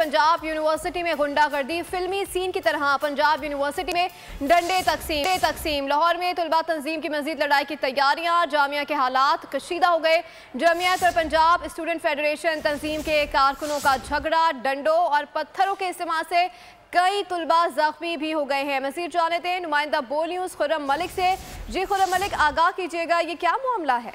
Punjab university में गुंडागर्दी फिल्मी सीन की तरह पंजाब यूनिवर्सिटी में डंडे तकसीम। लाहौर में तलबा तंजीम की मजीद लड़ाई की तैयारियां, जामिया के हालात कशीदा हो गए। जमीयत और पंजाब स्टूडेंट फेडरेशन तंजीम के कारकुनों का झगड़ा, डंडों और पत्थरों के इस्तेमाल से कई तलबा जख्मी भी हो गए हैं। मजीद जानते हैं नुमाइंदा बोल न्यूज़ खुर्रम मलिक से। जी खुर्रम मलिक, आगाह कीजिएगा, ये क्या मामला है?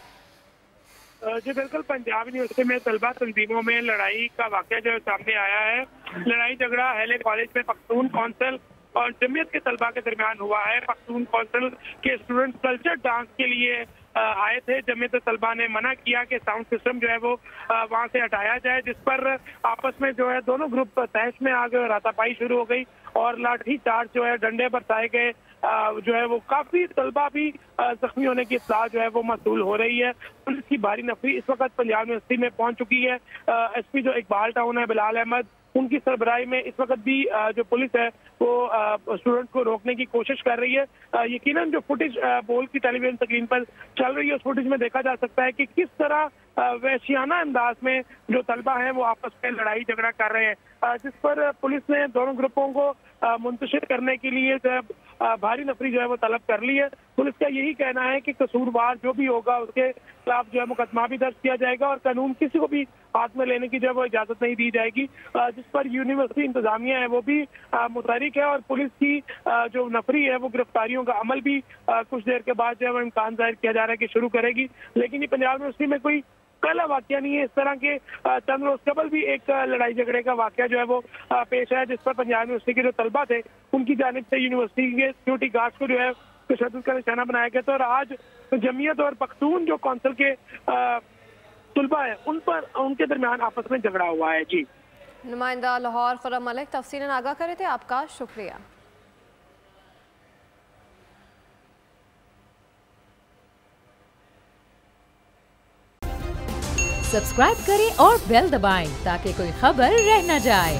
जी बिल्कुल, पंजाब यूनिवर्सिटी में तलबा तंजीमों में लड़ाई का वाकया जो सामने आया है। लड़ाई झगड़ा अहले कॉलेज में पख्तून कौंसिल और जमीयत के तलबा के दरमियान हुआ है। पख्तून कौंसिल के स्टूडेंट कल्चर डांस के लिए आए थे। जमीयत तलबा ने मना किया कि साउंड सिस्टम जो है वो वहां से हटाया जाए, जिस पर आपस में जो है दोनों ग्रुप तहस में आ गए और हाथापाई शुरू हो गई और लाठी चार्ज जो है डंडे बरसाए गए। जो है वो काफी तलबा भी जख्मी होने की इत्तला जो है वो मसूल हो रही है। पुलिस की भारी नफरी इस वक्त पंजाब यूनिवर्सिटी में पहुंच चुकी है। एसपी जो इकबाल टाउन है बिलाल अहमद, उनकी सरबराही में इस वक्त भी जो पुलिस है वो स्टूडेंट को रोकने की कोशिश कर रही है। यकीनन जो फुटेज बोल की टेलीविजन स्क्रीन पर चल रही है उस फुटेज में देखा जा सकता है कि किस तरह वहशियाना अंदाज में जो तलबा हैं वो आपस में लड़ाई झगड़ा कर रहे हैं, जिस पर पुलिस ने दोनों ग्रुपों को मुंतशिर करने के लिए जो है भारी नफरी जो है वो तलब कर ली है। पुलिस का यही कहना है कि कसूरवार जो भी होगा उसके खिलाफ जो है मुकदमा भी दर्ज किया जाएगा और कानून किसी को भी हाथ में लेने की जो है वो इजाजत नहीं दी जाएगी, जिस पर यूनिवर्सिटी इंतजामिया है वो भी मुतहरिक है और पुलिस की जो नफरी है वो गिरफ्तारियों का अमल भी कुछ देर के बाद जो है वो इम्कान जाहिर किया जा रहा है कि शुरू करेगी। लेकिन ये पंजाब यूनिवर्सिटी में कोई पहला वाकया नहीं है। इस तरह के चंद रोज कबल भी एक लड़ाई झगड़े का वाकया जो है वो पेश है, जिस पर पंजाब यूनिवर्सिटी के जो तलबा थे उनकी जानिब से यूनिवर्सिटी के सिक्योरिटी गार्ड्स को जो है तशद्दुद का निशाना बनाया गया था और आज जमीयत और पख्तून जो कौंसिल के तलबा है उन पर उनके दरमियान आपस में झगड़ा हुआ है। जी नुमाइंदा लाहौर खुर्रम मलिक तफसीलन आगाह करे थे, आपका शुक्रिया। सब्सक्राइब करें और बेल दबाएं ताकि कोई खबर रह न जाए।